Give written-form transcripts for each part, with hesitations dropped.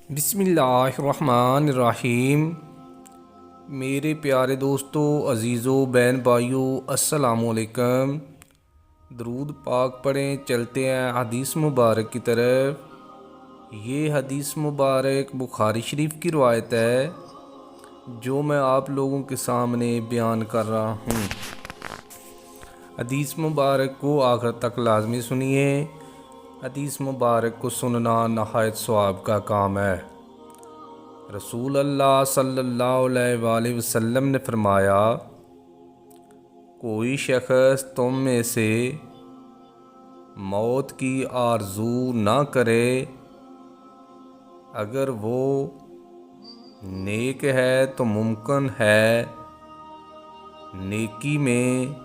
बिस्मिल्लाहिर्रहमानिर्रहीम। मेरे प्यारे दोस्तों, अज़ीज़ों, बहन भाइयों, अस्सलामुअलैकुम। दरूद पाक पढ़ें, चलते हैं हदीस मुबारक की तरफ। ये हदीस मुबारक बुखारी शरीफ की रवायत है जो मैं आप लोगों के सामने बयान कर रहा हूँ। हदीस मुबारक को आखिर तक लाजमी सुनिए। हदीस मुबारक को सुनना नहायत सवाब का काम है। रसूल अल्लाह सल्लल्लाहु अलैहि वसल्लम ने फरमाया, कोई शख्स तुम में से मौत की आरज़ू ना करे, अगर वो नेक है तो मुमकिन है नेकी में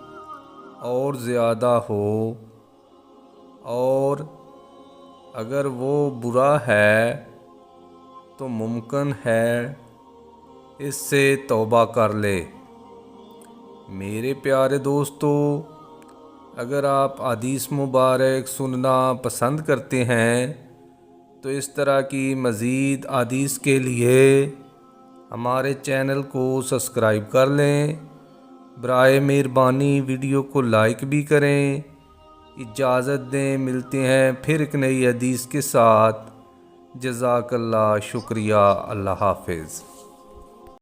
और ज़्यादा हो, और अगर वो बुरा है तो मुमकिन है इससे तौबा कर ले। मेरे प्यारे दोस्तों, अगर आप हदीस मुबारक सुनना पसंद करते हैं तो इस तरह की मज़ीद हदीस के लिए हमारे चैनल को सब्सक्राइब कर लें। बराए मेहरबानी वीडियो को लाइक भी करें। इजाज़त दें, मिलते हैं फिर एक नई हदीस के साथ। जज़ाकल्लाह, शुक्रिया, अल्लाह हाफ़िज़।